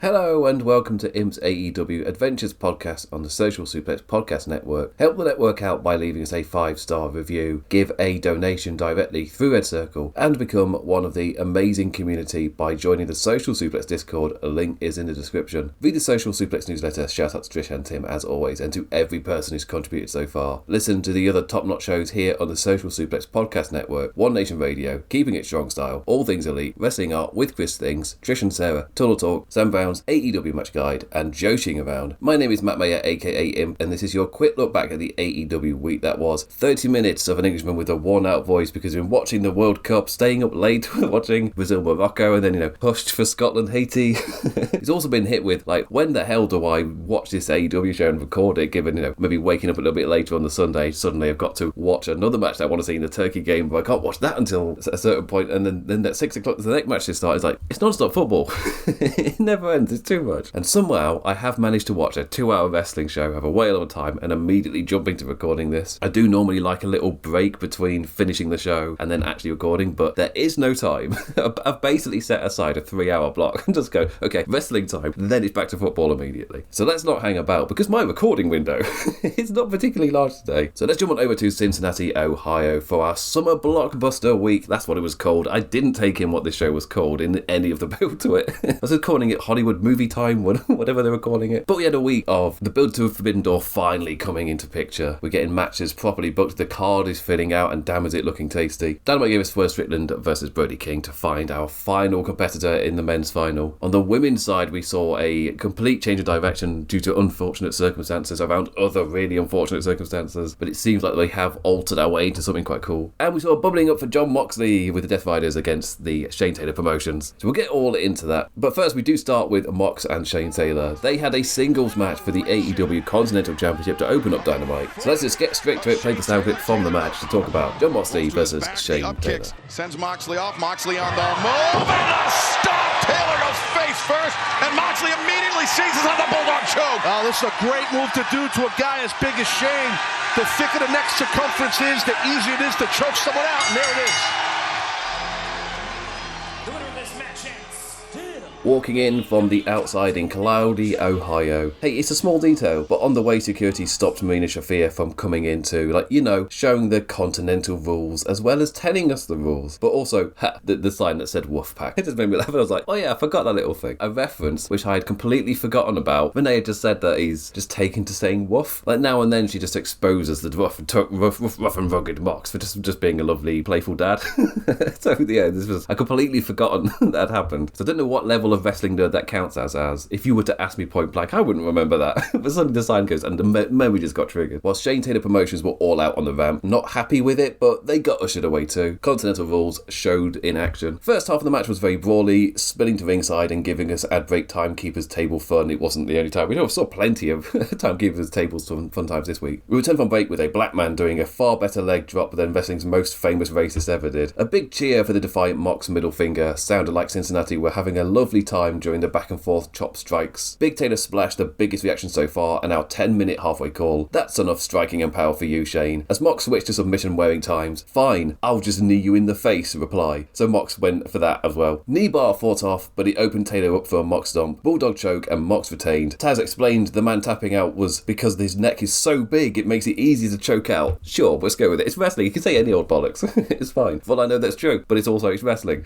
Hello and welcome to IMP's AEW Adventures podcast on the Social Suplex Podcast Network. Help the network out by leaving us a 5-star review, give a donation directly through Red Circle, and become one of the amazing community by joining the Social Suplex Discord. A link is in the description. Read the Social Suplex newsletter. Shout out to Trish and Tim as always, and to every person who's contributed so far. Listen to the other top-notch shows here on the Social Suplex Podcast Network, One Nation Radio, Keeping It Strong Style, All Things Elite, Wrestling Art with Chris Things, Trish and Sarah, Tunnel Talk, Sam Brown's AEW Match Guide, and Joshing Around. My name is Matt Maher, aka Imp, and this is your quick look back at the AEW week that was. 30 minutes of an Englishman with a worn-out voice because we've been watching the World Cup, staying up late watching Brazil-Morocco, and then, pushed for Scotland-Haiti. It's also been hit with, when the hell do I watch this AEW show and record it, given, maybe waking up a little bit later on the Sunday, suddenly I've got to watch another match that I want to see in the Turkey game, but I can't watch that until a certain point, and then at 6 o'clock the next match to start. It's non-stop football. It never ends. It's too much. And somehow I have managed to watch a 2-hour wrestling show, have a whale of a time, and immediately jump into recording this. I do normally like a little break between finishing the show and then actually recording, but there is no time. I've basically set aside a 3-hour block and just go, okay, wrestling time, then it's back to football immediately. So let's not hang about, because my recording window is not particularly large today. So let's jump on over to Cincinnati, Ohio for our summer blockbuster week. That's what it was called. I didn't take in what this show was called in any of the build to it. I was calling it Hollywood Movie Time, whatever they were calling it. But we had a week of the build to Forbidden Door finally coming into picture. We're getting matches properly booked. The card is filling out, and damn is it looking tasty. Dynamite gave us Swerve Strickland versus Brody King to find our final competitor in the men's final. On the women's side, we saw a complete change of direction due to unfortunate circumstances around other really unfortunate circumstances. But it seems like they have altered our way into something quite cool. And we saw bubbling up for John Moxley with the Death Riders against the Shane Taylor promotions. So we'll get all into that. But first, we do start with Mox and Shane Taylor. They had a singles match for the AEW Continental Championship to open up Dynamite. So let's just get straight to it, play the sound clip from the match to talk about John Moxley versus Shane Taylor. Sends Moxley off, Moxley on the move, and a stop! Taylor goes face first, and Moxley immediately seizes on the Bulldog choke. Oh, this is a great move to do to a guy as big as Shane. The thicker the neck circumference is, the easier it is to choke someone out, and there it is. Walking in from the outside in cloudy Ohio. Hey, it's a small detail, but on the way security stopped Marina Shafir from coming into, showing the continental rules as well as telling us the rules. But also, the sign that said Woof Pack. It just made me laugh. I was like, oh yeah, I forgot that little thing. A reference which I had completely forgotten about. Renee had just said that he's just taken to saying woof. Now and then she just exposes the rough and rugged Mox for just being a lovely, playful dad. So yeah, this was, I completely forgotten that happened. So I don't know what level of wrestling nerd that counts as. If you were to ask me point blank, I wouldn't remember that. But suddenly the sign goes and the memory just got triggered. While Shane Taylor promotions were all out on the ramp, not happy with it, but they got ushered away too. Continental rules showed in action. First half of the match was very brawly, spilling to ringside and giving us ad break timekeepers table fun. It wasn't the only time. We saw plenty of timekeepers tables fun times this week. We returned from break with a black man doing a far better leg drop than wrestling's most famous racist ever did. A big cheer for the defiant Mox middle finger. Sounded like Cincinnati were having a lovely time during the back and forth chop strikes. Big Taylor splashed the biggest reaction so far, and our 10-minute halfway call. That's enough striking and power for you, Shane. As Mox switched to submission wearing times. Fine, I'll just knee you in the face, reply. So Mox went for that as well. Knee bar fought off, but it opened Taylor up for a Mox stomp. Bulldog choke and Mox retained. Taz explained the man tapping out was because his neck is so big it makes it easy to choke out. Sure, let's go with it. It's wrestling. You can say any old bollocks. It's fine. Well, I know that's true, but it's wrestling.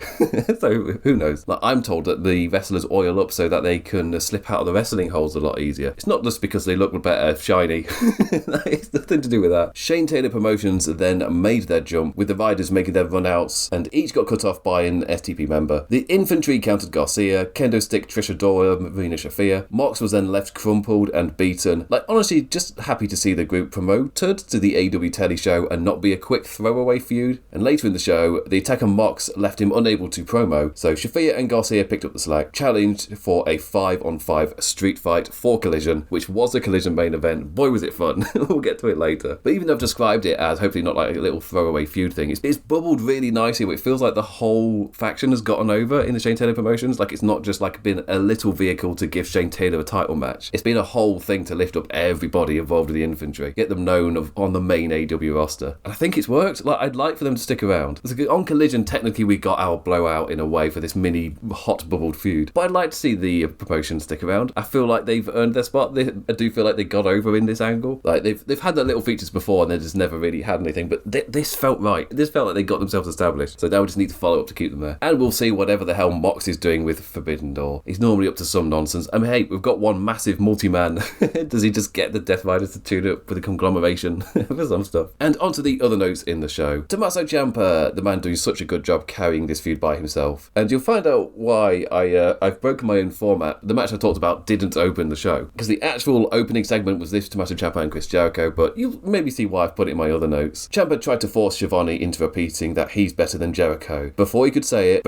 So who knows? I'm told that the wrestlers oil up so that they can slip out of the wrestling holes a lot easier. It's not just because they look better, shiny. It's nothing to do with that. Shane Taylor Promotions then made their jump, with the riders making their runouts, and each got cut off by an STP member. The infantry countered Garcia, Kendo Stick Trish Adora, Marina Shafir. Mox was then left crumpled and beaten. Honestly, just happy to see the group promoted to the AEW telly show and not be a quick throwaway feud. And later in the show, the attack on Mox left him unable to promo, so Shafir and Garcia picked up the slack, challenged for a 5-on-5 street fight for Collision, which was a Collision main event. Boy, was it fun. We'll get to it later. But even though I've described it as hopefully not like a little throwaway feud thing, it's bubbled really nicely. It feels like the whole faction has gotten over in the Shane Taylor Promotions. It's not just been a little vehicle to give Shane Taylor a title match. It's been a whole thing to lift up everybody involved with the infantry, get them known on the main AEW roster. And I think it's worked. I'd like for them to stick around. On Collision, technically we got our blowout in a way for this mini hot bubbled feud feud. But I'd like to see the promotion stick around. I feel like they've earned their spot. I do feel like they got over in this angle. Like they've had their little features before and they just never really had anything. But this felt right. This felt like they got themselves established. So now we just need to follow up to keep them there. And we'll see whatever the hell Moxley's doing with Forbidden Door. He's normally up to some nonsense. I mean, hey, we've got one massive multi-man. Does he just get the Death Riders to tune up with a conglomeration for some stuff? And onto the other notes in the show. Tommaso Ciampa, the man doing such a good job carrying this feud by himself. And you'll find out why I've broken my own format. The match I talked about didn't open the show. Because the actual opening segment was this Tommaso Ciampa and Chris Jericho, but you'll maybe see why I've put it in my other notes. Ciampa tried to force Schiavone into repeating that he's better than Jericho. Before he could say it,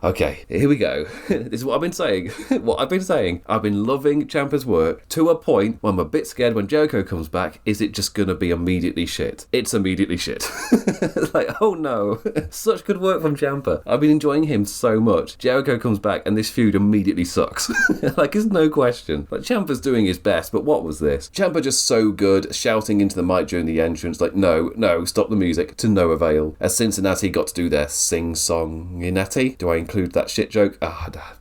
okay, here we go. This is what I've been saying. I've been loving Ciampa's work to a point where I'm a bit scared when Jericho comes back. Is it just gonna be immediately shit? It's immediately shit. It's like, oh no. Such good work from Ciampa. I've been enjoying him so much. Jericho comes back and this feud immediately sucks. Like, there's no question. Like, Ciampa's doing his best, but what was this? Ciampa just so good, shouting into the mic during the entrance, like, no, stop the music, to no avail. As Cincinnati got to do their sing-song-inati. Do I include that shit joke?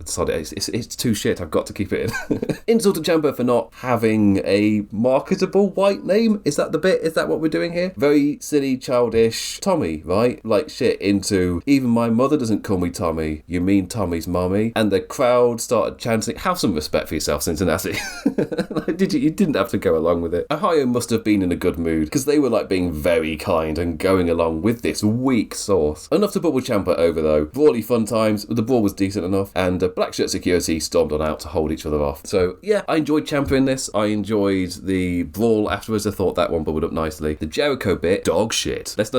Sorry, it's too shit, I've got to keep it in. Insult to Ciampa for not having a marketable white name. Is that the bit? Is that what we're doing here? Very silly, childish Tommy, right? Like shit into, even my mother doesn't call me Tommy. You mean Tommy's mommy? And the crowd started chanting, have some respect for yourself, Cincinnati. Like, you didn't have to go along with it. Ohio must have been in a good mood because they were like being very kind and going along with this weak sauce. Enough to bubble Ciampa over though. Brawly fun times. The brawl was decent enough and black shirt security stormed on out to hold each other off. So yeah, I enjoyed Ciampa in this. I enjoyed the brawl afterwards. I thought that one bubbled up nicely. The Jericho bit, dog shit. Let's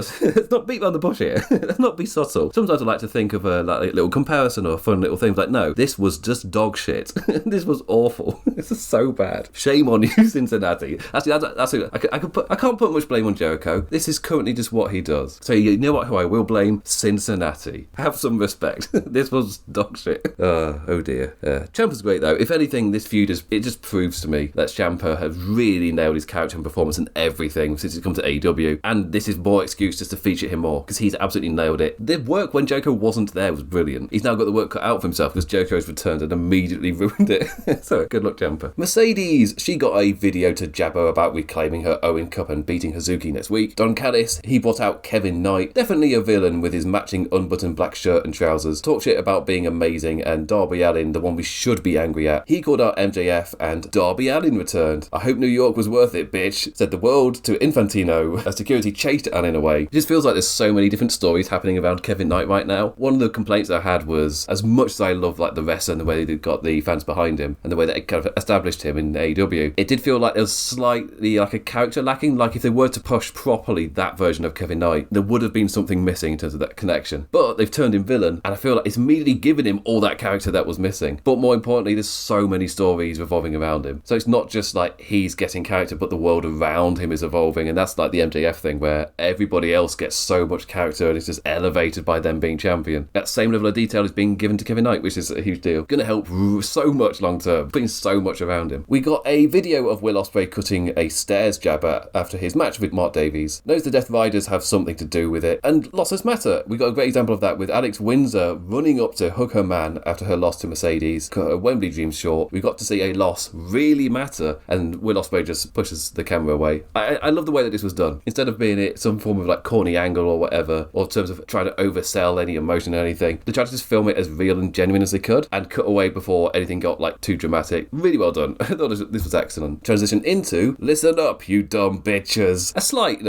not beat around the bush here. Let's not be subtle. Sometimes I like to think of a little comparison or a fun little thing. Like, no, this was just dog shit. This was awful. This is so bad. Shame on you, Cincinnati. Actually, that's it. I can't put much blame on Jericho. This is currently just what he does. So you know what? Who I will blame? Cincinnati. Have some respect. This was dog shit. Oh dear. Ciampa's great though. If anything, this feud just proves to me that Ciampa has really nailed his character and performance and everything since he's come to AEW. And this is more excuse just to feature him more because he's absolutely nailed it. The work when Jericho wasn't there was brilliant. He's now got the work cut out for himself because Jericho's returned and immediately ruined it. So good luck, Ciampa. Mercedes, she got a video to jabber about reclaiming her Owen Cup and beating Hazuki next week. Don Callis, he brought out Kevin Knight, definitely a villain with his matching unbuttoned black shirt and trousers. Talk shit about being amazing, and Darby Allin, the one we should be angry at. He called out MJF and Darby Allin returned. I hope New York was worth it, bitch, said the world to Infantino as security chased Allin away. It just feels like there's so many different stories happening around Kevin Knight right now. One of the complaints I had was, as much as I love like the wrestler and the way they got the fans behind him and the way that it kind of established him in AEW, it did feel like there was slightly like a character lacking. Like if they were to push properly that version of Kevin Knight, there would have been something missing in terms of that connection. But they've turned him villain, and I feel like it's immediately given him all that character that was missing. But more importantly, there's so many stories revolving around him. So it's not just like he's getting character, but the world around him is evolving, and that's like the MJF thing where everybody else gets so much character and it's just elevated by them being champion. That same level of detail is being given to Kevin Knight, which is a huge deal. Going to help so much long term, putting so much around him. We got a video of Will Ospreay cutting a stairs jabber after his match with Mark Davies. Knows the Death Riders have something to do with it, and losses matter. We got a great example of that with Alex Windsor running up to hug her man after her loss to Mercedes, cut her Wembley dreams short. We got to see a loss really matter, and Will Ospreay just pushes the camera away. I love the way that this was done. Instead of being it some form of like corny angle or whatever, or in terms of trying to oversell any emotion or anything, they tried to just film it as real and genuine as they could and cut away before anything got like too dramatic. Really well done. I thought this was excellent. Transition into listen up, you dumb bitches. A slight,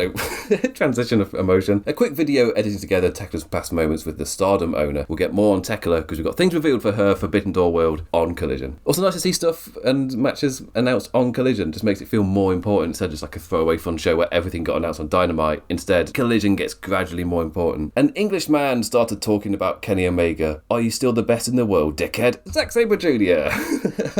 transition of emotion. A quick video editing together Tekkla's past moments with the Stardom owner. We'll get more on Tekla because we've got things revealed for her Forbidden Door World on Collision. Also nice to see stuff and matches announced on Collision. Just makes it feel more important instead of just like a throwaway fun show where everything got announced on Dynamite. Instead, Collision gets gradually more important. An English man started talking about Kenny Omega. Are you still the best in the world, dickhead? Zack Sabre Jr.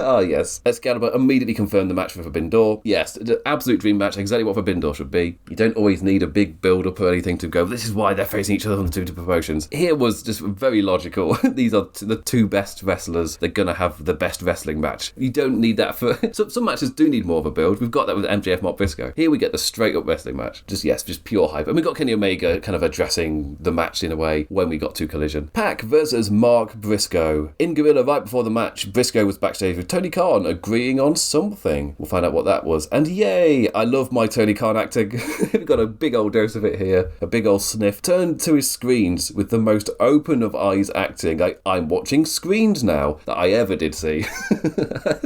Ah, yes. Excalibur immediately confirmed the match for Forbidden Door. Yes, the absolute dream match, exactly what Forbidden Door should be. You don't always need a big build-up or anything to go, this is why they're facing each other on the two promotions. Here was just very logical. These are the two best wrestlers. They're going to have the best wrestling match. You don't need that for... Some matches do need more of a build. We've got that with MJF Mark Briscoe. Here we get the straight-up wrestling match. Just pure hype. And we got Kenny Omega kind of addressing the match in a way when we got to Collision. Pac versus Mark Briscoe. In Gorilla, right before the match, Briscoe was backstage with Tony Khan agreeing on something. We'll find out what that was. And yay, I love my Tony Khan acting. We've got a big old dose of it here, a big old sniff. Turned to his screens with the most open of eyes acting. I'm watching screens now that I ever did see.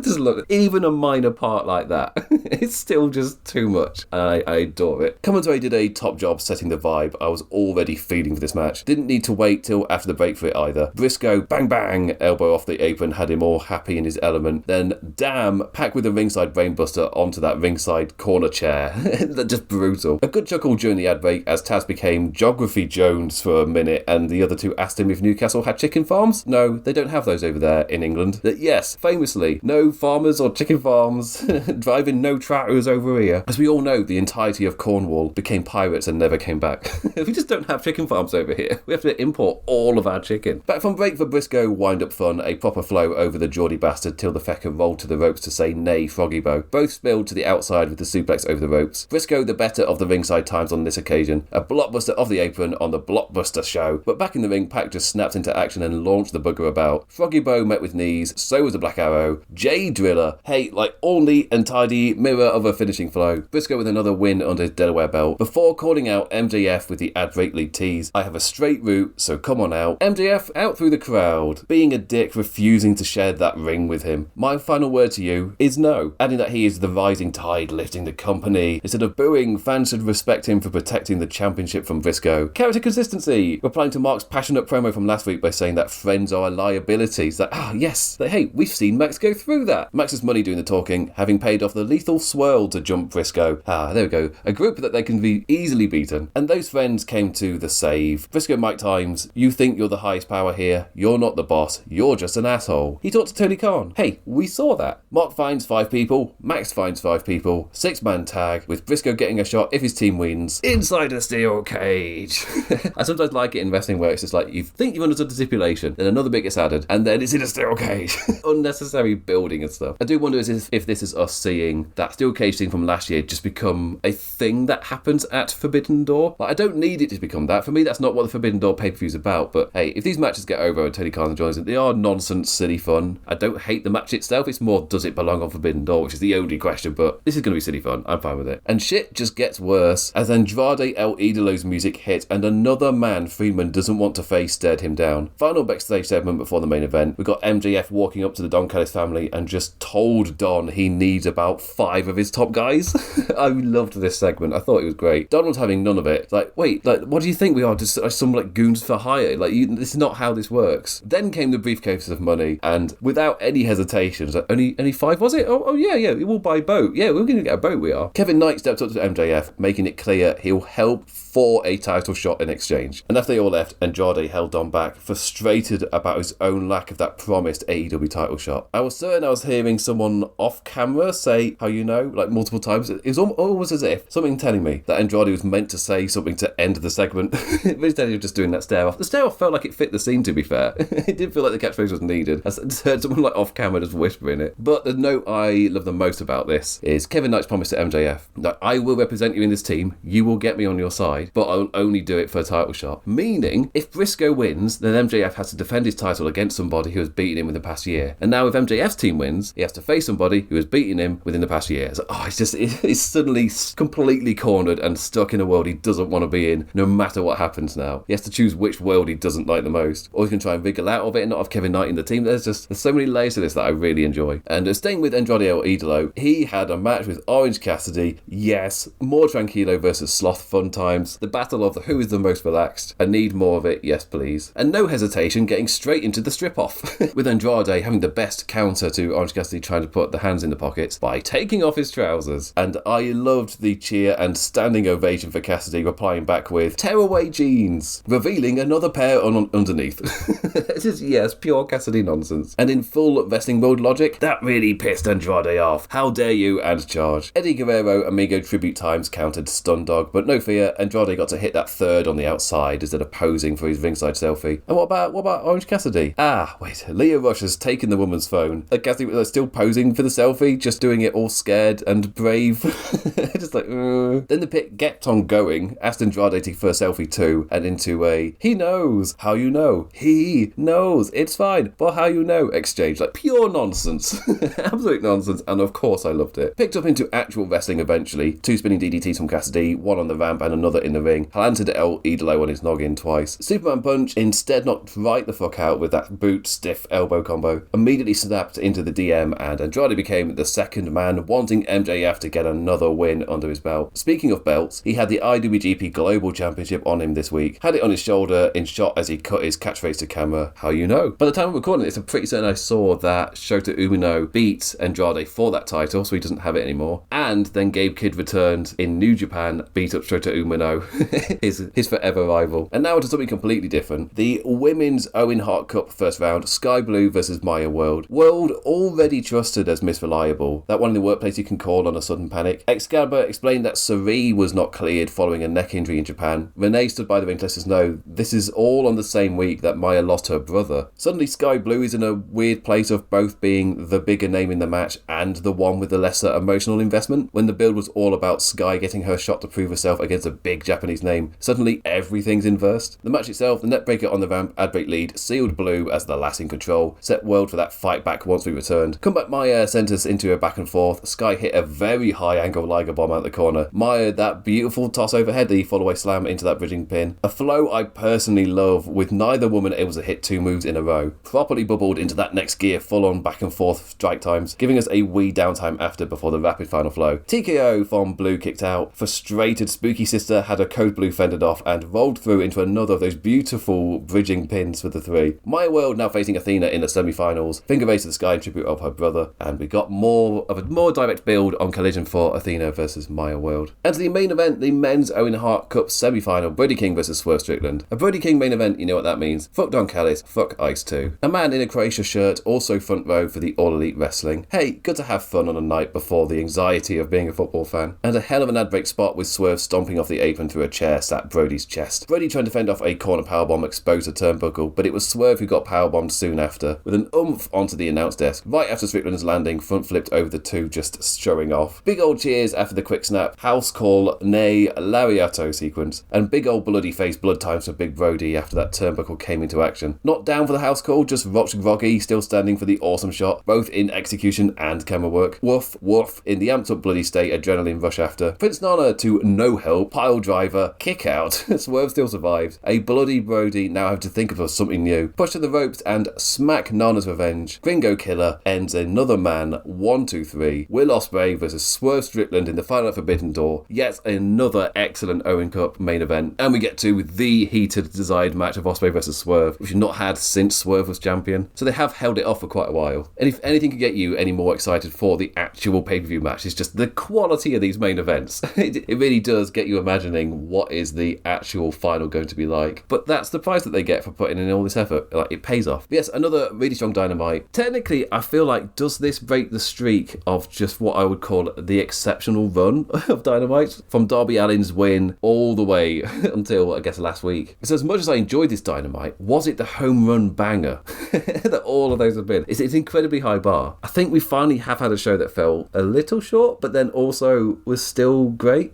Just look, even a minor part like that, it's still just too much. I adore it. Commentary did a top job setting the vibe. I was already feeling for this match. Didn't need to wait till after the break for it either. Briscoe, bang bang, elbow off the apron, had him all happy in his element. Then damn, packed with a ringside brainbuster onto that ringside corner chair. Just brutal. A good chuckle during the ad break as Taz became Geography Jones for a minute and the other two asked him if Newcastle had chicken farms. No, they don't have those over there in England. Yes, famously, no farmers or chicken farms driving no tractors over here. As we all know, the entirety of Cornwall became pirates and never came back. We just don't have chicken farms over here. We have to import all of our chicken. Back from break for Briscoe, wind-up fun, a proper flow over the Geordie bastard till the fecker rolled to the ropes to say nay Froggy Bow. Both spilled to the outside with the suplex over the ropes. Briscoe the better of the ringside times on this occasion. A blockbuster off the apron on the Blockbuster show. But back in the ring, Pac just snapped into action and launched the bugger about. Froggy Bow met with knees, so was the Black Arrow. Jay Driller, hey, like all neat and tidy, mirror of a finishing flow. Briscoe with another win under his Delaware belt. Before calling out MJF with the ad break lead tease, I have a straight route, so come on out. MJF out through the crowd, being a dick, refusing to share that ring with him. My final word to you is no, adding that he is the rising tide lifting the company. Instead of booing, fans should respect him for protecting the championship from Briscoe. Character consistency, replying to Mark's passionate promo from last week by saying that friends are a liability. It's like, yes, hey, we've seen Max go through that. Max's money doing the talking, having paid off the lethal swirl to jump Briscoe. There we go. A group that they can be easily beaten. And those friends came to the save. Briscoe Mike Times, you think you're the highest power here. You're not the boss. You're just an asshole. He talked to Tony Khan. Hey, we saw that. Mark finds 5 people. Max finds 5 people. 6-man tag with Briscoe getting a shot if his team wins. Inside a steel cage. I sometimes like it in wrestling where it's just like, you think you've understood the stipulation, then another bit gets added, and then it's in a steel cage. Unnecessary building and stuff. I do wonder if this is us seeing that steel cage thing from last year just become a thing that happens at Forbidden Door. Like, I don't need it to become that. For me, that's not what the Forbidden Door pay-per-view is about, but hey, if these matches get over and Tony Khan joins them, they are nonsense, silly fun. I don't hate the match itself, it's more, does it belong on Forbidden Door, which is the only question, but this is going to be silly fun. I'm fine with it. And shit just gets worse as Andrade El Idolo's music hit and another man Friedman doesn't want to face stared him down. Final backstage segment before the main event. We got MJF walking up to the Don Callis family and just told Don he needs about 5 of his top guys. I loved this segment. I thought it was great. Don was having none of it. Like, wait, like, what do you think we are? Just some like goons for hire? Like, this is not how this works. Then came the briefcases of money, and without any hesitation, like, only 5 was it? Oh yeah, we'll buy a boat. Yeah, we're going to get a boat. We are. Kevin Knight stepped up to MJF, making it clear he'll help for a title shot in exchange. And after they all left, Andrade held Don back, frustrated about his own lack of that promised AEW title shot. I was certain I was hearing someone off camera say, how you know, like multiple times. It was almost as if something telling me that Andrade was meant to say something to end the segment. But instead of just doing that stare off. The stare off felt like it fit the scene, to be fair. It did feel like the catchphrase was needed. I just heard someone like off camera just whispering it. But the note I love the most about this is Kevin Knight's promise to MJF that I will represent you in this team, you will get me on your side, but I'll only do it for a title shot. Meaning, if Briscoe wins, then MJF has to defend his title against somebody who has beaten him in the past year. And now if MJF's team wins, he has to face somebody who has beaten him within the past year. So, he's suddenly completely cornered and stuck in a world he doesn't want to be in, no matter what happens now. He has to choose which world he doesn't like the most. Or he can try and wriggle out of it and not have Kevin Knight in the team. There's so many layers to this that I really enjoy. And staying with Andrade El Idolo, he had a match with Orange Cassidy. Yes, more Tranquilo versus Sloth fun times. The battle of who is the most relaxed. I need more of it, yes please. And no hesitation getting straight into the strip off. With Andrade having the best counter to Orange Cassidy trying to put the hands in the pockets by taking off his trousers. And I loved the cheer and standing ovation for Cassidy, replying back with tearaway jeans, revealing another pair underneath. This is, yes, pure Cassidy nonsense. And in full wrestling world logic, that really pissed Andrade off. How dare you, and charge. Eddie Guerrero Amigo tribute times countered Stun Dog, but no fear, Andrade got to hit that third on the outside instead of posing for his ringside selfie. And what about Orange Cassidy? Wait, Leah Rush has taken the woman's phone. Cassidy was still posing for the selfie, just doing it all scared and brave. Just like, Then the pit kept on going, asked Andrade to for a selfie too, and into a, he knows, how you know? He knows. It's fine. But how you know? Exchange. Like, pure nonsense. Absolute nonsense. And of course I loved it. Picked up into actual wrestling eventually. 2 spinning DDTs from Cassidy, one on the ramp and another in the ring. Planted El Idolo on his noggin twice. Superman punch instead knocked right the fuck out with that boot stiff elbow combo. Immediately snapped into the DM, and Andrade became the second man, wanting MJF to get another win under his belt. Speaking of belts, he had the IWGP Global Championship on him this week. Had it on his shoulder in shot as he cut his catchphrase to camera. How you know? By the time I'm recording this, I'm pretty certain I saw that Shota Umino beat Andrade for that title, so he doesn't have it anymore. And then Gabe Kidd returned in New Japan, beat up Shota Umino, his forever rival. And now to something completely different. The Women's Owen Hart Cup first round, Sky Blue versus Maher World. World already trusted as Miss Reliable, that one in the workplace you can call on a sudden panic. Excalibur explained that Sari was not cleared following a neck injury in Japan. Renee stood by the ring to let us know this is all on the same week that Maher lost her brother. Suddenly Sky Blue is in a weird place of both being the bigger name in the match and the one with the lesser emotional investment. When the build was all about Sky getting her shot to prove herself against a big Japanese name, suddenly everything's inversed. The match itself, the netbreaker on the ramp, ad break lead, sealed Blue as the last in control, set World for that fight back once we returned. Comeback Maher sent us into a back and forth. Sky hit a very high angle Liger bomb out the corner. Maher, that beautiful toss overhead, the follow-away slam into that bridging pin. A flow I personally love, with neither woman able to hit 2 moves in a row. Properly bubbled into that next gear, full on back and forth strike times, giving us a wee downtime after before the rapid final flow. TKO from Blue kicked out. Frustrated Spooky Sister had her Code Blue fended off and rolled through into another of those beautiful bridging pins for the 3. Maher World now facing Athena in the semi-finals. Finger race to the sky in tribute of her brother, and we got more direct build on Collision for Athena versus Maher World. And to the main event, the men's Owen Hart Cup semi-final, Brody King versus Swerve Strickland. A Brody King main event, you know what that means. Fuck Don Callis, fuck Ice 2. A man in a Croatia shirt, also front row for the All Elite Wrestling. Hey, good to have fun on a night before the anxiety of being a football fan. And a hell of an ad break spot with Swerve stomping off the apron through a chair sat Brody's chest. Brody trying to fend off a corner powerbomb exposed a turnbuckle, but it was Swerve who got powerbombed soon after, with an oomph onto the announce desk. Right after Strickland's landing, front flipped over the 2, just showing off. Big old cheers after the quick snap, house call, nay, lariato sequence, and big old bloody face blood times for Big Brody after that turnbuckle came into action. Not down for the house call, just rocked groggy, still standing for the awesome shot, both in execution and camera work. Woof, woof, in the amped up bloody state, adrenaline rush after. Prince Nana to no help, pile driver, kick out, Swerve still survives. A bloody Brody now have to think of something new. Push to the ropes and smack Nana's revenge. Gringo Killer ends another man, 1, 2, 3. Will Ospreay versus Swerve Strickland in the final Forbidden Door. Yet another excellent Owen Cup main event. And we get to the heated desired match of Ospreay versus Swerve, which we've not had since Swerve was champion. So they have held it off for quite a while. And if anything could get you any more excited for the actual pay-per-view match, it's just the quality of these main events. It really does get you imagining what is the actual final going to be like. But that's the price that they get for putting in all this effort. Like, it pays off. But yes, another really strong Dynamite. Technically, I feel like, does this break the streak of just what I would call the exceptional run of Dynamite? From Darby Allin's win all the way until, I guess, last week. So as much as I enjoyed this Dynamite, was it the home run banger that all of those have been? It's an incredibly high bar. I think we finally have had a show that fell a little short, but then also was still great.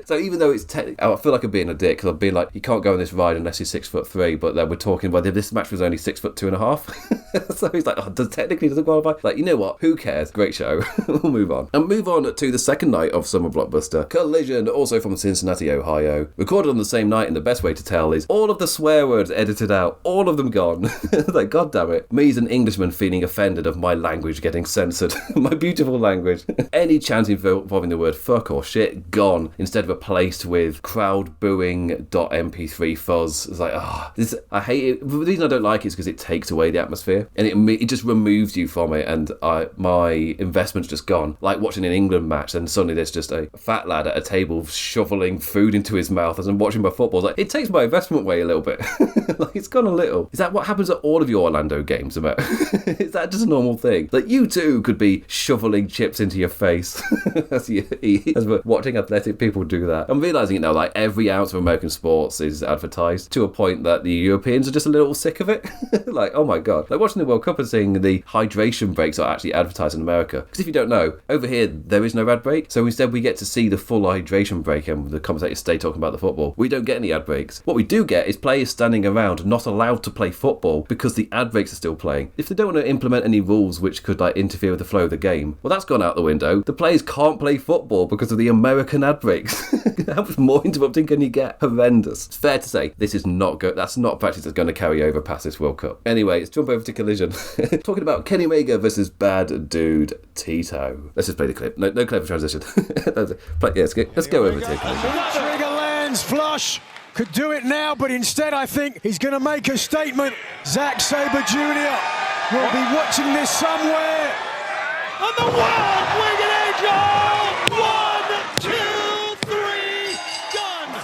So even though it's technically, I feel like I'm being a dick, because I'm being like, you can't go on this ride unless you're 6'3", but then we're talking about this match was only 6'2.5". So he's like, technically doesn't qualify. Like, you know what? Who cares? Great show. We'll move on. And move on to the second night of Summer Blockbuster. Collision, also from Cincinnati, Ohio. Recorded on the same night, and the best way to tell is all of the swear words edited out. All of them gone. Like, god damn it. Me as an Englishman feeling offended of my language getting censored. My beautiful language. Any chance involving the word fuck or shit, gone. Instead replaced with crowd booing.mp3 fuzz. It's like, I hate it. The reason I don't like it is because it takes away the atmosphere, and it just removes you from it, and my investment's just gone. Like watching an England match, and suddenly there's just a fat lad at a table shoveling food into his mouth as I'm watching my football. It's like, it takes my investment away a little bit. Like, it's gone a little. Is that what happens at all of your Orlando games about? Is that just a normal thing? Like, you too could be shoveling chips into your face as we're watching athletic people do that. I'm realising it now, like, every ounce of American sports is advertised to a point that the Europeans are just a little sick of it. Like, oh my god. Like, watching the World Cup and seeing the hydration breaks are actually advertised in America. Because if you don't know, over here, there is no ad break. So instead, we get to see the full hydration break, and the commentators stay talking about the football. We don't get any ad breaks. What we do get is players standing standing around not allowed to play football because the ad breaks are still playing. If they don't want to implement any rules which could interfere with the flow of the game, well, that's gone out the window. The players can't play football because of the American ad breaks. How much more interrupting can you get? Horrendous. It's fair to say this is not good. That's not a practice that's going to carry over past this World Cup. Anyway, let's jump over to Collision. Talking about Kenny Omega versus bad dude Tito. Let's just play the clip. No clever transition. Let's go over to Collision. Trigger lands flush. Could do it now, but instead I think he's going to make a statement. Zack Sabre Jr. will be watching this somewhere. And the world winged angel! 1, 2, 3, done!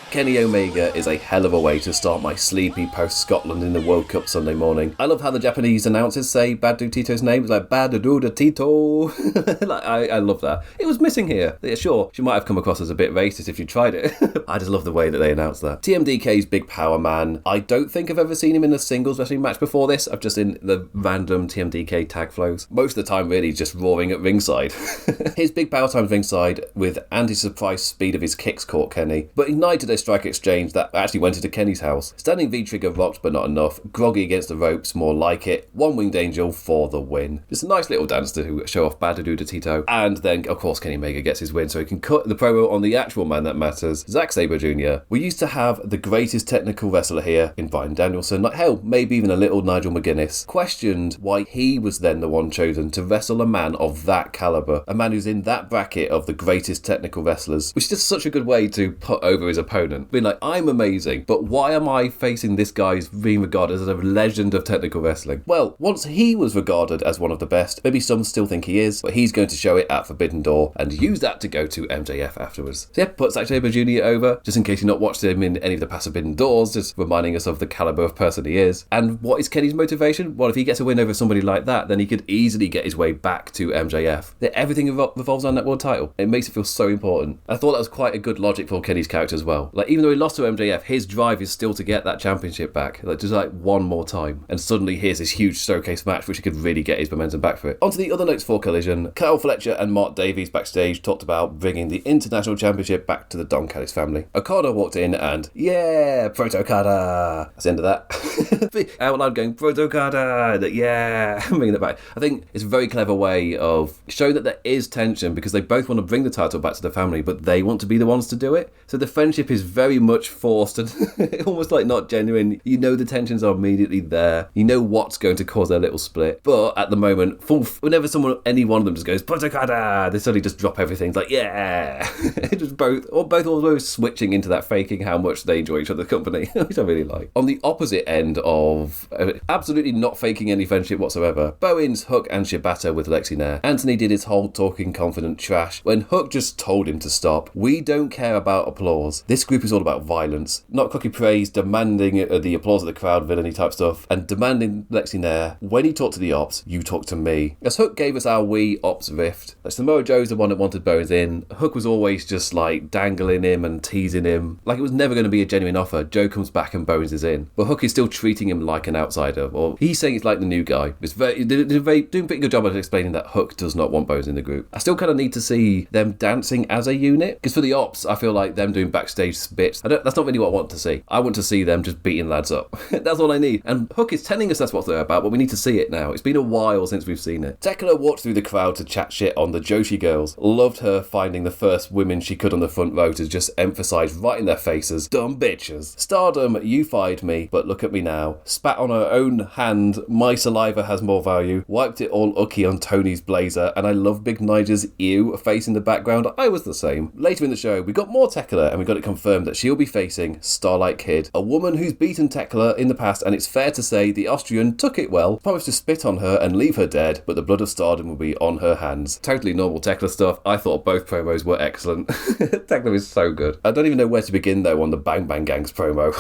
Kenny Omega is a hell of a way to start my sleepy post-Scotland in the World Cup Sunday morning. I love how the Japanese announcers say Bad Dude Tito's name. It's like Bad Dude Tito. I love that. It was missing here. Yeah, sure, she might have come across as a bit racist if you tried it. I just love the way that they announced that. TMDK's Big Power Man. I don't think I've ever seen him in a singles wrestling match before this. I've just seen the random TMDK tag flows. Most of the time really just roaring at ringside. His Big Power Time's ringside with anti-surprise speed of his kicks caught Kenny, but ignited a strike exchange that actually went into Kenny's house. Standing V-trigger rocked but not enough. Groggy against the ropes, more like it. One winged angel for the win. Just a nice little dance to show off Bad Dude Tito. And then, of course, Kenny Omega gets his win so he can cut the promo on the actual man that matters, Zack Sabre Jr. We used to have the greatest technical wrestler here in Bryan Danielson. Like, hell, maybe even a little Nigel McGuinness. Questioned why he was then the one chosen to wrestle a man of that caliber. A man who's in that bracket of the greatest technical wrestlers. Which is just such a good way to put over his opponent. Being like, I'm amazing, but why am I facing this guy who's being regarded as a legend of technical wrestling? Well, once he was regarded as one of the best, maybe some still think he is, but he's going to show it at Forbidden Door and use that to go to MJF afterwards. So yeah, put Zack Sabre Jr. over, just in case you've not watched him in any of the past Forbidden Doors, just reminding us of the caliber of person he is. And what is Kenny's motivation? Well, if he gets a win over somebody like that, then he could easily get his way back to MJF. Everything revolves on that world title. It makes it feel so important. I thought that was quite a good logic for Kenny's character as well. Like, even though he lost to MJF, his drive is still to get that championship back, just one more time. And suddenly here's this huge showcase match which he could really get his momentum back for it. On to the other notes for Collision. Kyle Fletcher and Mark Davies backstage talked about bringing the International Championship back to the Don Callis family. Okada walked in and, yeah, Proto Okada. That's the end of that. Out loud going, Proto Okada, yeah, bringing it back. I think it's a very clever way of showing that there is tension because they both want to bring the title back to the family, but they want to be the ones to do it. So the friendship is very much forced and almost like not genuine. You know the tensions are immediately there. You know what's going to cause their little split. But at the moment, whenever any one of them just goes, Proto Okada, they suddenly just drop everything. It's like, yeah. Just both always switching into that faking how much they enjoy each other's company, which I really like. On the opposite end of absolutely not faking any friendship whatsoever, Bowens, Hook and Shibata with Lexi Nair. Anthony did his whole talking confident trash when Hook just told him to stop. We don't care about applause. This group is all about violence. Not cookie praise, demanding the applause of the crowd, villainy type stuff, and demanding Lexi Nair, when he talked to the Ops, you talk to me. As Hook gave us our we Ops rift. Samoa Joe's the one that wanted Bowens in. Hook was always just like dangling him and teasing him. Like it was never going to be a genuine offer. Joe comes back and Bowens is in. But Hook is still treating him like an outsider. Or he's saying it's like the new guy. It's doing a pretty good job of explaining that Hook does not want Bowens in the group. I still kind of need to see them dancing as a unit. Because for the Ops, I feel like them doing backstage bits, that's not really what I want to see. I want to see them just beating lads up. That's all I need. And Hook is telling us that's what they're about, but we need to see it now. It's been a while since we've seen it. Tekla walked through the crowd to chat shit on the Joshi girls. Loved her finding the first women she could on the front row to just emphasise right in their faces, dumb bitches. Stardom, you fired me, but look at me now. Spat on her own hand, my saliva has more value. Wiped it all ucky on Tony's blazer, and I love Big Nigel's ew face in the background. I was the same. Later in the show, we got more Tekla, and we got it confirmed that she'll be facing Starlight Kid, a woman who's beaten Tekla in the past, and it's fair to say the Austrian took it well, promised to spit on her and leave her dead, but the blood of Stardom will be on her hands. Totally normal Tekla stuff. I thought both promos were excellent. Tekla is so good. I don't even know where to begin though on the Bang Bang Gangs promo.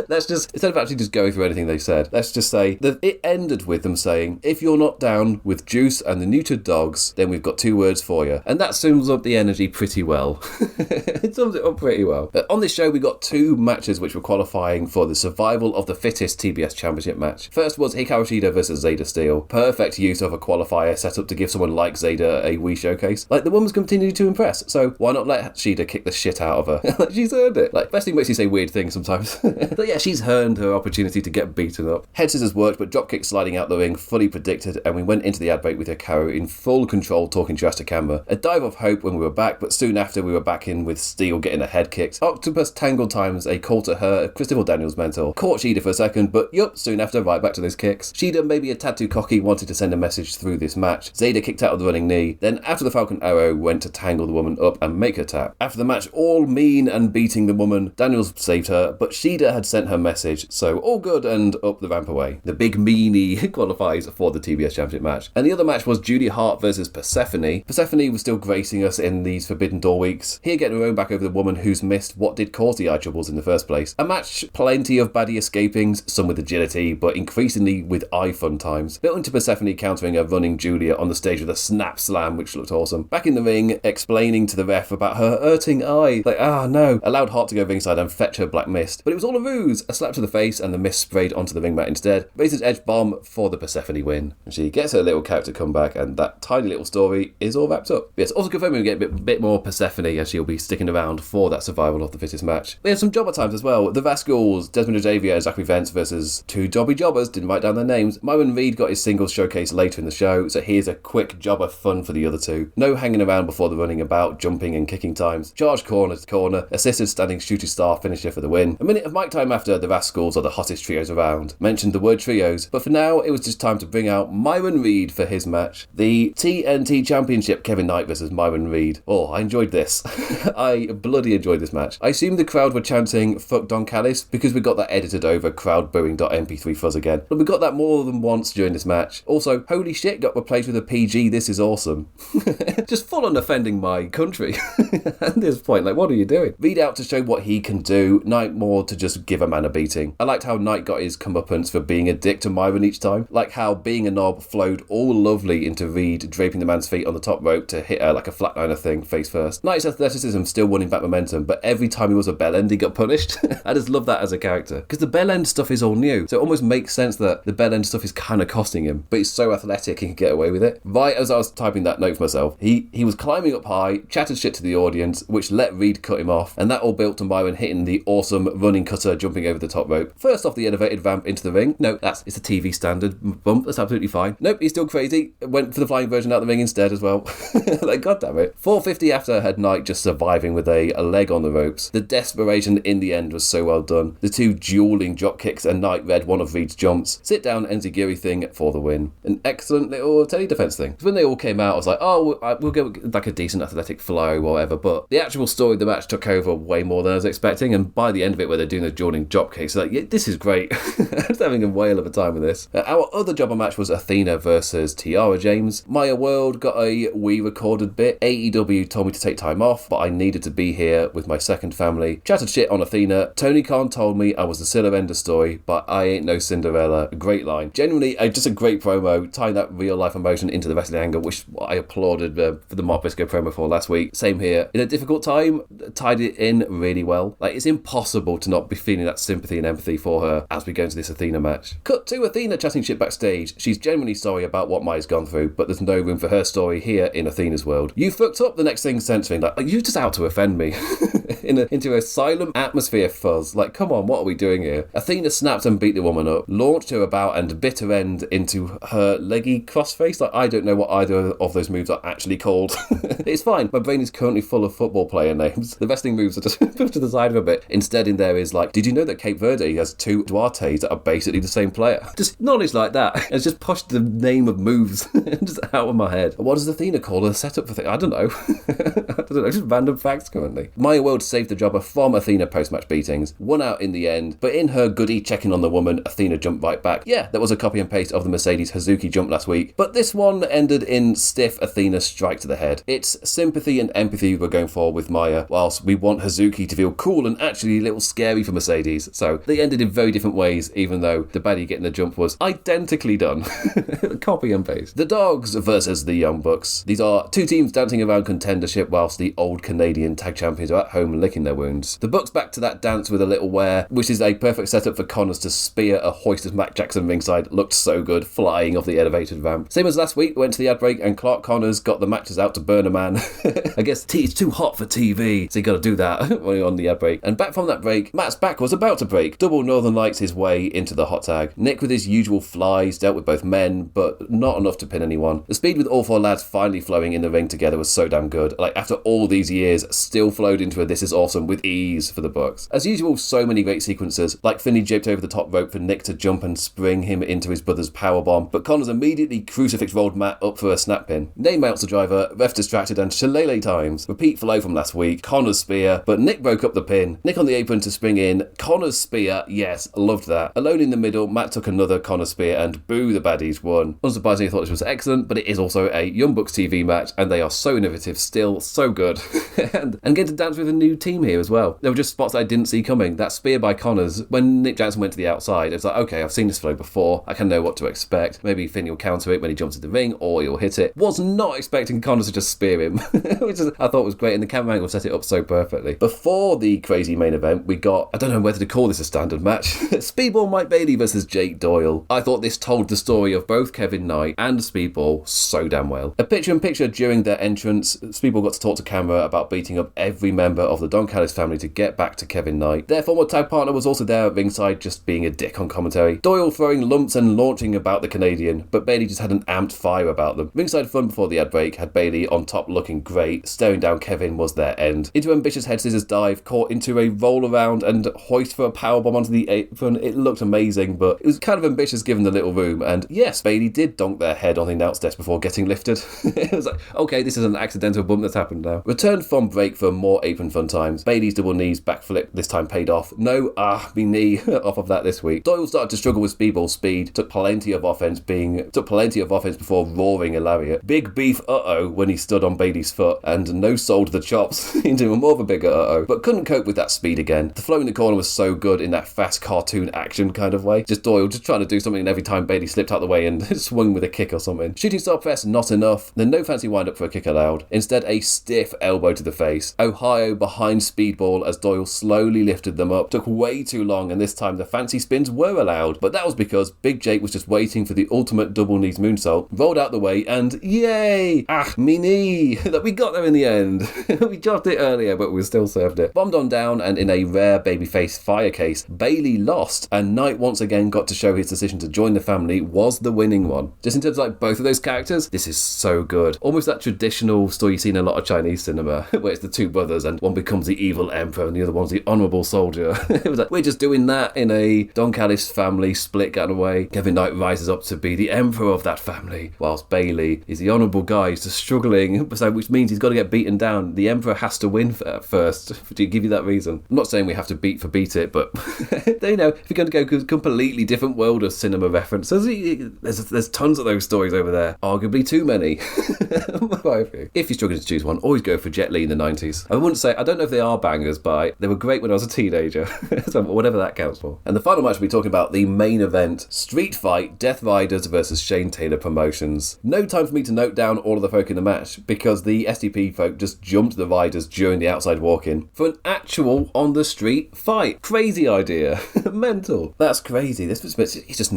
Let's just, instead of actually just going through anything they said, let's just say that it ended with them saying, if you're not down with Juice and the neutered dogs, then we've got two words for you. And that sums up the energy pretty well. It sums it up pretty well. on this show, we got 2 matches which were qualifying for the Survival of the Fittest TBS Championship match. First was Hikaru Shida versus Zayda Steel. Perfect use of a qualifier set up to give someone like Zayda a wee showcase. Like, the woman's continued to impress, so why not let Shida kick the shit out of her? She's earned it. Like, Wrestling makes you say weird things sometimes. But yeah, she's earned her opportunity to get beaten up. Head scissors worked, but dropkick sliding out the ring, fully predicted, and we went into the ad break with Hikaru in full control, talking trash to camera. A dive of hope when we were back, but soon after we were back in with Steel getting a head kicked. Octopus tangled times, a call to her, Christopher Daniels mentor. Caught Shida for a second, but yup, soon after, right back to those kicks. Shida, maybe a tad too cocky, wanted to send a message through this match. Zayda kicked out of the running knee, then after the Falcon Arrow, went to tangle the woman up and make her tap. After the match, all mean and beating the woman, Daniels saved her, but Shida had sent her message, so all good and up the ramp away. The big meanie qualifies for the TBS Championship match. And the other match was Judy Hart versus Persephone. Persephone was still gracing us in these Forbidden Door weeks, here getting her own back over the woman who's missed what did cause the eye troubles in the first place. A match, plenty of baddie escapings, some with agility, but increasingly with eye fun times. Built into Persephone countering a running Julia on the stage with a snap slam, which looked awesome. Back in the ring, explaining to the ref about her hurting eye. Like, no. Allowed Hart to go ringside and fetch her black mist. But it was all a ruse. A slap to the face and the mist sprayed onto the ring mat instead. Razor's Edge bomb for the Persephone win. And she gets her little character comeback, and that tiny little story is all wrapped up. Yes, also confirming we get a bit more Persephone as she'll be sticking around for that Survival of the Fittest match. We had some jobber times as well. The Rascals, Desmond Ajavia and Zachary Vance versus 2 jobby jobbers, didn't write down their names. Myron Reed got his singles showcase later in the show, so here's a quick jobber fun for the other 2. No hanging around before the running about, jumping and kicking times. Charge corner to corner, assisted standing shooting star finisher for the win. A minute of mic time after, the Rascals are the hottest trios around. Mentioned the word trios, but for now it was just time to bring out Myron Reed for his match. The TNT Championship, Kevin Knight versus Myron Reed. Oh, I enjoyed this. I bloody enjoyed this match. I assume the crowd were chanting fuck Don Callis because we got that edited over crowd booing.mp3 fuzz again. But we got that more than once during this match. Also, holy shit, got replaced with a PG, this is awesome. Just full on offending my country at this point. Like, what are you doing? Reed out to show what he can do, Knight more to just give a man a beating. I liked how Knight got his comeuppance for being a dick to Myron each time. Like how being a knob flowed all lovely into Reed draping the man's feet on the top rope to hit her like a flatliner thing face first. Knight's athleticism still winning back momentum, but every time he was a bell end he got punished. I just love that as a character, because the bell end stuff is all new, so it almost makes sense that the bell end stuff is kind of costing him, but he's so athletic he can get away with it. Right as I was typing that note for myself, he was climbing up high, chattered shit to the audience, which let Reed cut him off, and that all built to Myron hitting the awesome running cutter jumping over the top rope. First off the elevated ramp into the ring. No, it's a TV standard bump, that's absolutely fine. Nope, he's still crazy. Went for the flying version out the ring instead as well. Like, god damn it. 450 after had Knight just surviving with a leg on the ropes. The desperation in the end was so well done. The 2 dueling drop kicks and Knight read one of Reed's jumps. Sit down enziguri thing for the win. An excellent little Teddy defense thing. When they all came out, I was like, oh, we'll go like a decent athletic flow or whatever, but the actual story of the match took over way more than I was expecting, and by the end of it, where they're doing the dueling drop kicks, like, yeah, this is great. I was having a whale of a time with this. Our other jobber match was Athena versus Tiara James. Maya World got a wee recorded bit. AEW told me to take time off, but I needed to be here with my second family. Chatted shit on Athena. Tony Khan told me I was the Scylla end of story, but I ain't no Cinderella. A great line. Genuinely, just a great promo, tying that real life emotion into the wrestling angle, which I applauded for the Mark Briscoe promo for last week. Same here. In a difficult time, tied it in really well. Like, it's impossible to not be feeling that sympathy and empathy for her as we go into this Athena match. Cut to Athena chatting shit backstage. She's genuinely sorry about what Maya's gone through, but there's no room for her story here in Athena's world. You fucked up, the next thing censoring. Like, you're just out to offend me. Into a silent atmosphere fuzz. Like, come on, what are we doing here? Athena snapped and beat the woman up, launched her about and bit her end into her leggy crossface. Like, I don't know what either of those moves are actually called. It's fine. My brain is currently full of football player names. The wrestling moves are just put to the side of a bit. Instead, in there is like, did you know that Cape Verde has 2 Duartes that are basically the same player? Just knowledge like that. It's just pushed the name of moves just out of my head. What does Athena call her setup for things? I don't know. Just random facts currently. Maya World saved the jobber from Athena post-match beatings. Won out in the end, but in her goodie checking on the woman, Athena jumped right back. Yeah, that was a copy and paste of the Mercedes Hazuki jump last week, but this one ended in stiff Athena strike to the head. It's sympathy and empathy we're going for with Maya, whilst we want Hazuki to feel cool and actually a little scary for Mercedes. So they ended in very different ways, even though the baddie getting the jump was identically done. Copy and paste. The Dogs versus the Young Bucks. These are 2 teams dancing around contendership whilst the old Canadian tag champions are at home licking licking their wounds. The Bucks back to that dance with a little wear, which is a perfect setup for Connors to spear a hoist as Matt Jackson ringside. Looked so good, flying off the elevated ramp. Same as last week, we went to the ad break and Clark Connors got the matches out to burn a man. I guess it's too hot for TV, so you gotta do that when you're on the ad break. And back from that break, Matt's back was about to break. Double Northern Lights his way into the hot tag. Nick with his usual flies dealt with both men, but not enough to pin anyone. The speed with all four lads finally flowing in the ring together was so damn good. Like, after all these years, still flowed into a This Is Awesome with ease for the Bucks. As usual, so many great sequences, like Finney japed over the top rope for Nick to jump and spring him into his brother's powerbomb, but Connors immediately crucifix rolled Matt up for a snap pin. Name mounts the driver, ref distracted and shillelagh times. Repeat flow from last week, Connors spear, but Nick broke up the pin. Nick on the apron to spring in, Connors spear, yes, loved that. Alone in the middle, Matt took another Connors spear and boo, the baddies won. Unsurprisingly, I thought this was excellent, but it is also a Young Bucks TV match, and they are so innovative still, so good. and getting to dance with a new team here as well. There were just spots that I didn't see coming. That spear by Connors, when Nick Jackson went to the outside, it was like, okay, I've seen this flow before, I can know what to expect. Maybe Finney will counter it when he jumps in the ring, or he'll hit it. Was not expecting Connors to just spear him, which I thought was great, and the camera angle set it up so perfectly. Before the crazy main event, we got, I don't know whether to call this a standard match, Speedball Mike Bailey versus Jake Doyle. I thought this told the story of both Kevin Knight and Speedball so damn well. A picture-in-picture during their entrance, Speedball got to talk to camera about beating up every member of the Don Callis family to get back to Kevin Knight. Their former tag partner was also there at ringside, just being a dick on commentary. Doyle throwing lumps and launching about the Canadian, but Bailey just had an amped fire about them. Ringside fun before the ad break had Bailey on top looking great. Staring down Kevin was their end. Into ambitious head scissors dive, caught into a roll around and hoist for a powerbomb onto the apron. It looked amazing, but it was kind of ambitious given the little room. And yes, Bailey did donk their head on the announce desk before getting lifted. It was like, okay, this is an accidental bump that's happened now. Returned from break for more apron fun times. Bailey's double knees backflip this time paid off. No, me knee off of that this week. Doyle started to struggle with Speedball's speed. Took plenty of offense before roaring a lariat. Big beef when he stood on Bailey's foot, and no sold the chops into a more of a bigger but couldn't cope with that speed again. The flow in the corner was so good in that fast cartoon action kind of way. Just Doyle just trying to do something, and every time Bailey slipped out the way and swung with a kick or something. Shooting star press, not enough. Then no fancy wind up for a kick allowed. Instead, a stiff elbow to the face. Ohio behind Speedball as Doyle slowly lifted them up. Took way too long, and this time the fancy spins were allowed, but that was because Big Jake was just waiting for the ultimate double knees moonsault, rolled out the way, and yay! Me knee! That we got there in the end. We dropped it earlier, but we still served it. Bombed on down, and in a rare babyface fire case, Bailey lost, and Knight once again got to show his decision to join the family was the winning one. Just in terms of like both of those characters, this is so good. Almost that traditional story you see in a lot of Chinese cinema, where it's the two brothers and one becomes the evil emperor and the other one's the honourable soldier. It was like, we're just doing that in a Don Callis family split kind of way. Kevin Knight rises up to be the emperor of that family, whilst Bailey is the honourable guy who's just struggling, which means he's got to get beaten down. The emperor has to win first. Do you give you that reason? I'm not saying we have to beat it, but you know, if you're going to go a completely different world of cinema references, there's tons of those stories over there. Arguably too many. If you're struggling to choose one, always go for Jet Li in the 90s. I don't know if they are bangers, but they were great when I was a teenager. So whatever that counts for. And the final match we'll be talking about, the main event, Street Fight, Death Riders versus Shane Taylor Promotions. No time for me to note down all of the folk in the match, because the SDP folk just jumped the Riders during the outside walk-in for an actual on-the-street fight. Crazy idea. Mental. That's crazy. This is just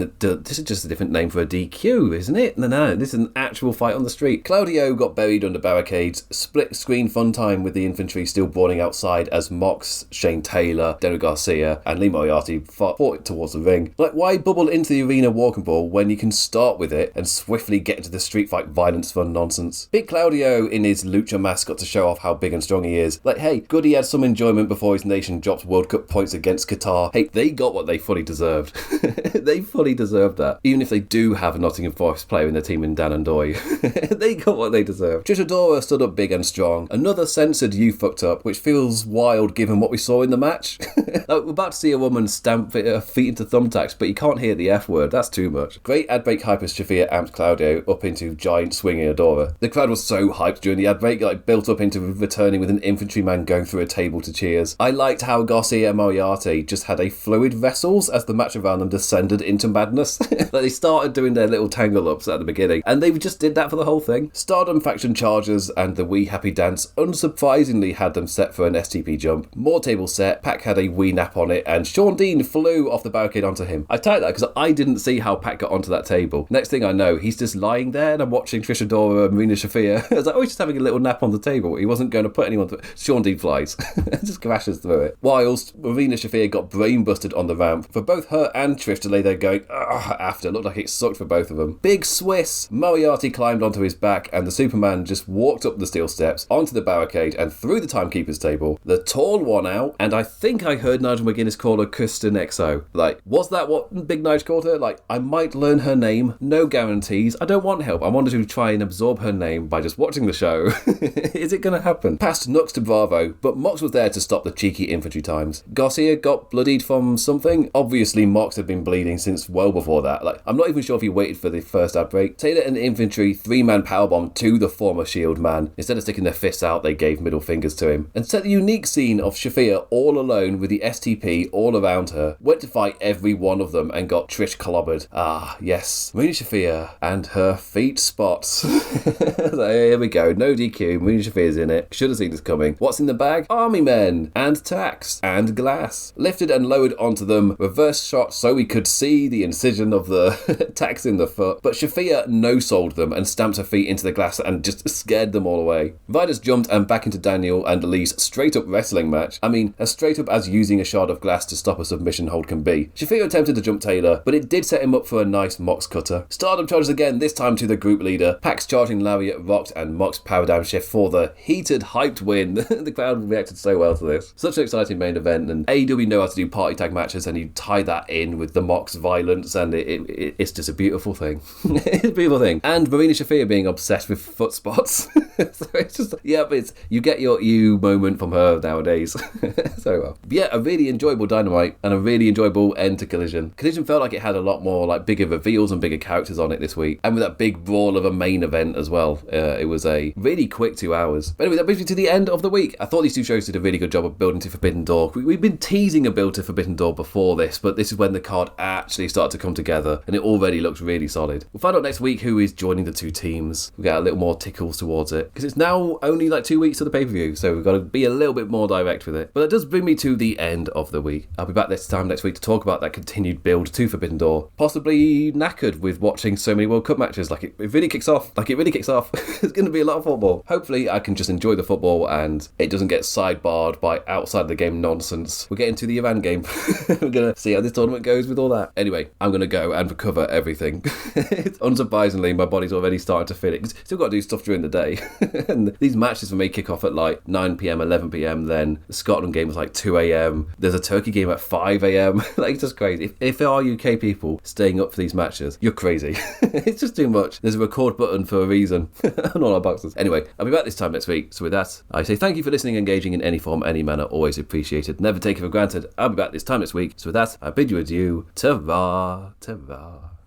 a different name for a DQ, isn't it? No, this is an actual fight on the street. Claudio got buried under barricades. Split screen fun time with the infantry still brawling outside as Mox, Shane Taylor, Daniel Garcia and Lee Moriarty fought towards the ring. Like, why bubble into the arena walking ball when you can start with it and swiftly get into the street fight violence fun nonsense? Big Claudio in his lucha mask got to show off how big and strong he is. Like, hey, good he had some enjoyment before his nation dropped World Cup points against Qatar. Hey, they got what they fully deserved. They fully deserved that. Even if they do have a Nottingham Forest player in their team in Dan and Doy. They got what they deserved. Trish stood up big and strong. Another censored "you fucked up," which feels wild given what we saw in the match. Like, we're about to see a woman stamp her feet into thumbtacks, but you can't hear the F word. That's too much. Great ad break hype as Shafir amped Claudio up into giant swinging Adora. The crowd was so hyped during the ad break, like built up into returning with an infantryman going through a table to cheers. I liked how Garcia and Moriarty just had a fluid vessels as the match around them descended into madness. Like, they started doing their little tangle ups at the beginning, and they just did that for the whole thing. Stardom faction chargers and the We Happy Dance unsurprisingly had them set for an STP jump, more tables set, Pac had a wee nap on it, and Sean Dean flew off the barricade onto him. I typed that because I didn't see how Pac got onto that table. Next thing I know, he's just lying there and I'm watching Trish Adora and Marina Shafir. I was like, oh, he's just having a little nap on the table. He wasn't going to put anyone through. Sean Dean flies. Just crashes through it. Whilst Marina Shafir got brain busted on the ramp, for both her and Trish to lay there going, after. It looked like it sucked for both of them. Big Swiss. Moriarty climbed onto his back and the Superman just walked up the steel steps, onto the barricade and through the timekeeper's table. The tall one out, and I think I heard Nigel McGuinness call her Kristen XO. Like, was that what Big Nige called her? Like, I might learn her name. No guarantees. I don't want help. I wanted to try and absorb her name by just watching the show. Is it going to happen? Past Nux to Bravo, but Mox was there to stop the cheeky infantry times. Garcia got bloodied from something. Obviously, Mox had been bleeding since well before that. Like, I'm not even sure if he waited for the first outbreak. Taylor and the infantry 3-man powerbomb to the former Shield man. Instead of sticking their fists out, they gave middle fingers to him. And set the unique scene of Shafir all alone with the STP all around her. Went to fight every one of them and got Trish clobbered. Ah, yes. Marina Shafir and her feet spots. So here we go. No DQ. Marina Shafir's in it. Should have seen this coming. What's in the bag? Army men. And tacks. And glass. Lifted and lowered onto them. Reverse shot so we could see the incision of the tacks in the foot. But Shafir no-sold them and stamped her feet into the glass and just scared them all away. Vidas jumped and back into Daniel and Lee's straight-up wrestling match. I mean, as straight-up as using a shard of glass to stop a submission hold can be. Shafir attempted to jump Taylor, but it did set him up for a nice Mox cutter. Stardom charges again, this time to the group leader. Pax charging Lariat rocked and Mox paradigm shift for the heated, hyped win. The crowd reacted so well to this. Such an exciting main event, and AEW know how to do party tag matches, and you tie that in with the Mox violence, and it's just a beautiful thing. It's a beautiful thing. And Marina Shafir being obsessed with foot spots. So it's just, yeah, but you get your you moment from her nowadays. So well. But yeah, a really enjoyable Dynamite and a really enjoyable end to Collision. Collision felt like it had a lot more like bigger reveals and bigger characters on it this week, and with that big brawl of a main event as well. It was a really quick 2 hours. But anyway, that brings me to the end of the week. I thought these two shows did a really good job of building to Forbidden Door. We've been teasing a build to Forbidden Door before this, but this is when the card actually started to come together, and it already looks really solid. We'll find out next week who is joining the two teams. We'll get a little more tickles towards it, because it's now only like 2 weeks to the pay-per-view, so we've got to be a little bit more direct with it. But that does bring me to the end of the week. I'll be back this time next week to talk about that continued build to Forbidden Door. Possibly knackered with watching so many World Cup matches. Like, it really kicks off. It's going to be a lot of football. Hopefully I can just enjoy the football and it doesn't get sidebarred by outside the game nonsense. We're getting to the Iran game. We're going to see how this tournament goes with all that. Anyway, I'm going to go and recover everything. Unsurprisingly, my body's already starting to feel it. Still got to do stuff during the day. And these matches for me kick off at like 9pm, 11pm, then the Scotland game was like 2am. There's a Turkey game at 5am. Like, it's just crazy. If there are UK people staying up for these matches, you're crazy. It's just too much. There's a record button for a reason on all our boxes. Anyway, I'll be back this time next week. So with that, I say thank you for listening, engaging in any form, any manner, always appreciated. Never take it for granted. I'll be back this time next week. So with that, I bid you adieu. Ta-ra, ta-ra.